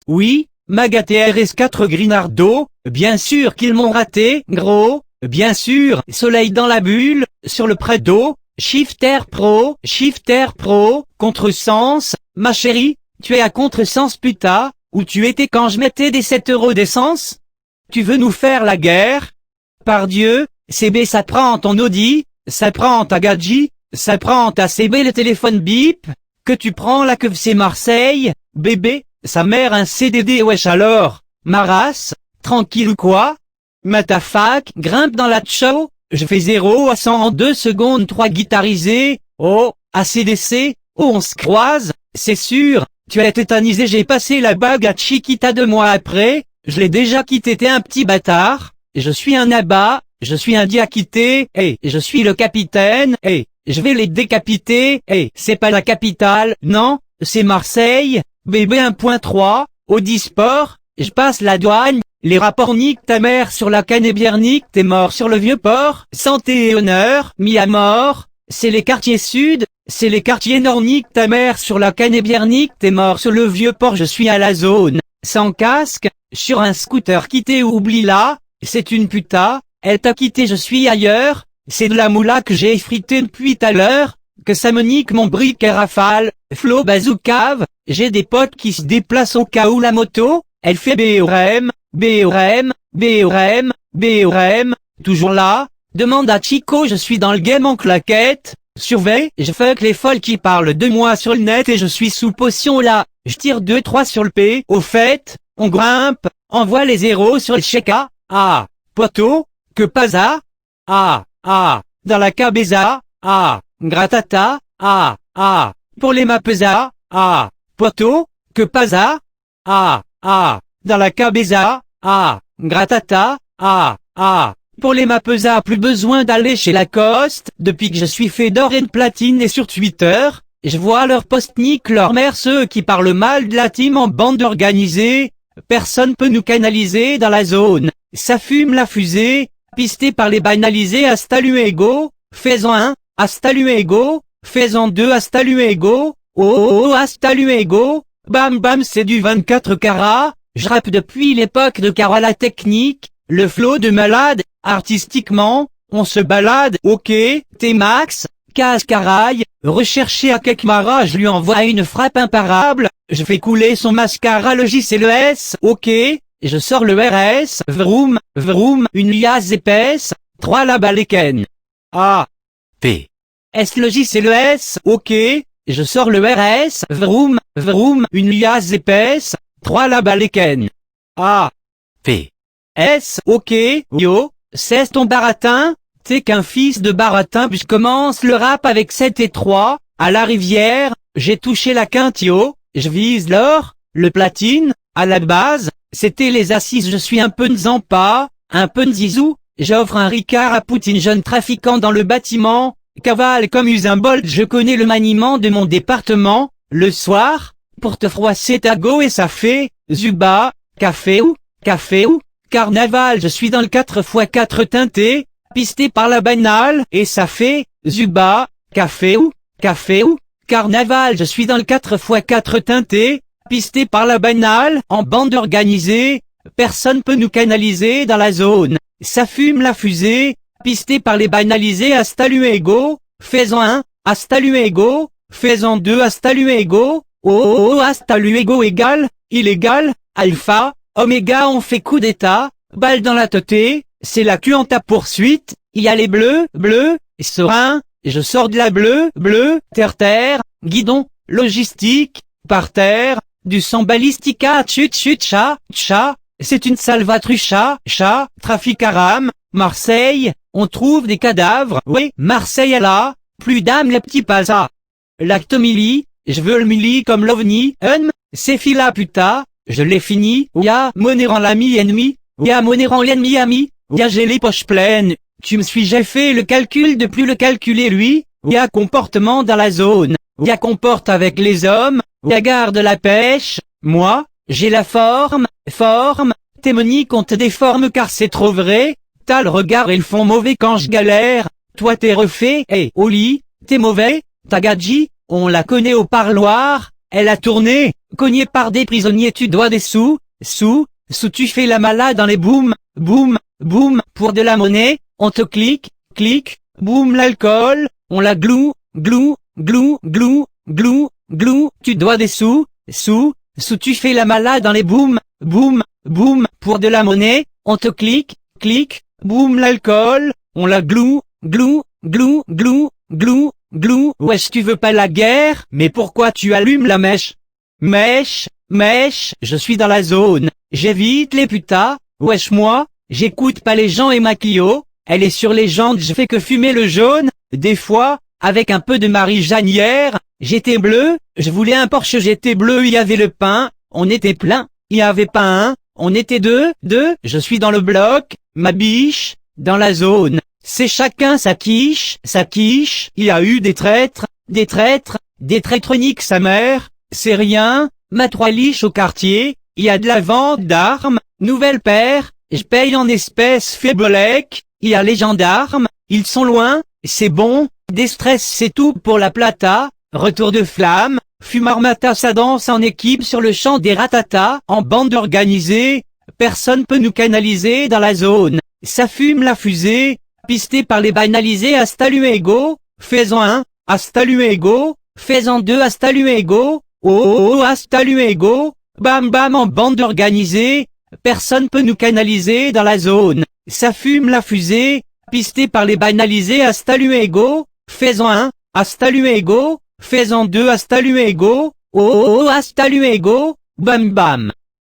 Oui, Maga TRS4 Grinardo, bien sûr qu'ils m'ont raté, gros, bien sûr, soleil dans la bulle, sur le prêt d'eau, Shifter Pro, contresens, ma chérie, tu es à contresens putain, où tu étais quand je mettais des 7 € d'essence? Tu veux nous faire la guerre? Pardieu, CB ça prend ton Audi, ça prend ta Gadji, ça prend ta CB le téléphone bip, que tu prends la queue c'est Marseille, bébé, sa mère un CDD wesh alors, ma race, tranquille ou quoi? Matafac, grimpe dans la show, je fais 0 à 100 en 2 secondes 3 guitarisé, oh, ACDC, oh on se croise, c'est sûr, tu as tétanisé j'ai passé la bague à Chiquita 2 mois après, je l'ai déjà quitté t'es un petit bâtard, je suis un abat, je suis un diacité, je suis le capitaine, je vais les décapiter, c'est pas la capitale, non, c'est Marseille, bébé 1.3, Audi Sport, je passe la douane, les rapports nique ta mère sur la Canébière nique t'es mort sur le vieux port, santé et honneur, mis à mort, c'est les quartiers sud, c'est les quartiers nord nique ta mère sur la Canébière nique t'es mort sur le vieux port je suis à la zone, sans casque, sur un scooter quitté oublie là, c'est une puta, elle t'a quitté je suis ailleurs, c'est de la moula que j'ai effrité depuis tout à l'heure, que ça me nique mon briquet rafale, Flo Bazoukave, j'ai des potes qui se déplacent au cas où la moto, elle fait BORM, toujours là, demande à Chico je suis dans le game en claquette, surveille, je fuck les folles qui parlent de moi sur le net et je suis sous potion là, je tire 2-3 sur le P, au fait, on grimpe, envoie les zéros sur le cheka, poteau, que pas dans la cabeza, gratata, pour les mapesa, poteau, que pas dans la cabeza, gratata, pour les mapesa plus besoin d'aller chez Lacoste, depuis que je suis Fedor et Platine et sur Twitter, je vois leur post nique leur mère ceux qui parlent mal de la team en bande organisée, personne peut nous canaliser dans la zone, ça fume la fusée, pisté par les banalisés hasta luego, faisant 1, hasta luego, faisant 2 hasta luego, oh hasta luego, bam bam c'est du 24 carats, je rappe depuis l'époque de Carola Technique, le flow de malade, artistiquement, on se balade, ok, T-Max, Cascaraille, recherché à Kekmara je lui envoie une frappe imparable, je fais couler son mascara le J c'est le S, ok, je sors le RS, vroom, une liasse épaisse, 3 la baleken. P. S le J c'est le S, ok, je sors le RS, vroom, une liasse épaisse, 3 la baleken. P. S, ok, yo, cesse ton baratin, t'es qu'un fils de baratin puis je commence le rap avec 7 et 3, à la rivière, j'ai touché la quinte yo, je vise l'or, le platine, à la base, c'était les assises je suis un peu nzampa, un peu nzizou, j'offre un Ricard à Poutine jeune trafiquant dans le bâtiment, cavale comme Usain Bolt je connais le maniement de mon département, le soir, pour te froisser ta go et ça fait, Zuba, café ou, carnaval je suis dans le 4x4 teinté, pisté par la banale et ça fait, Zuba, café ou, carnaval je suis dans le 4x4 teinté, pisté par la banale, en bande organisée, personne peut nous canaliser dans la zone, ça fume la fusée, pisté par les banalisés hasta luego, faisant 1, hasta luego, faisant 2 hasta luego, oh hasta luego égale, illégal, alpha, oméga on fait coup d'état, balle dans la tête, c'est la queue en ta poursuite, il y a les bleus, serein, je sors de la bleue, terre, guidon, logistique, par terre, du sang balistica chut chat, c'est une salvatrucha, trafic à rame, Marseille, on trouve des cadavres, oui, Marseille est là, plus d'âme les petits pasas. Lactomili, je veux le mili comme l'ovni, c'est fila puta, je l'ai fini, ouya, monérant l'ami ennemi, ouya, monérant l'ennemi ami, ouya, j'ai les poches pleines, tu me suis, j'ai fait le calcul de plus le calculer lui, ouya, comportement dans la zone, ouya, comporte avec les hommes, ouya, garde la pêche, moi, j'ai la forme, témonique on te déforme car c'est trop vrai, t'as le regard et le fond mauvais quand je galère, toi t'es refait, au lit, t'es mauvais, ta gadji, on la connaît au parloir, elle a tourné, cognée par des prisonniers, tu dois des sous, tu fais la malade dans les boum, boum, boum, pour de la monnaie, on te clique, boum l'alcool, on la glou, glou, glou, glou, glou, glou, tu dois des sous, tu fais la malade dans les boum, boum, boum, pour de la monnaie, on te clique, boum l'alcool, on la glou, glou, glou, glou, glou, glou. Wesh, tu veux pas la guerre? Mais pourquoi tu allumes la mèche? Mèche, je suis dans la zone, j'évite les putas. Wesh, moi, j'écoute pas les gens et ma Clio, elle est sur les jantes, je fais que fumer le jaune. Des fois, avec un peu de Marie-Jeanne hier, j'étais bleu, je voulais un Porsche, j'étais bleu, il y avait le pain, on était plein, il y avait pas un, on était deux, je suis dans le bloc, ma biche, dans la zone, c'est chacun sa quiche, il y a eu des traîtres, nique sa mère, c'est rien, ma 3 liche au quartier, il y a de la vente d'armes, nouvelle paire, je paye en espèces faiblec, il y a les gendarmes, ils sont loin, c'est bon, des stress c'est tout pour la plata, retour de flamme, Fumarmata ça danse en équipe sur le champ des ratatas, en bande organisée, personne peut nous canaliser dans la zone, ça fume la fusée, pisté par les banalisés hasta luego, faisons un, hasta luego, faisons deux hasta luego, oh hasta luego, bam bam en bande organisée, personne peut nous canaliser dans la zone, ça fume la fusée, pisté par les banalisés hasta luego, faisons un, hasta luego, faisons deux hasta luego, oh hasta luego, bam bam.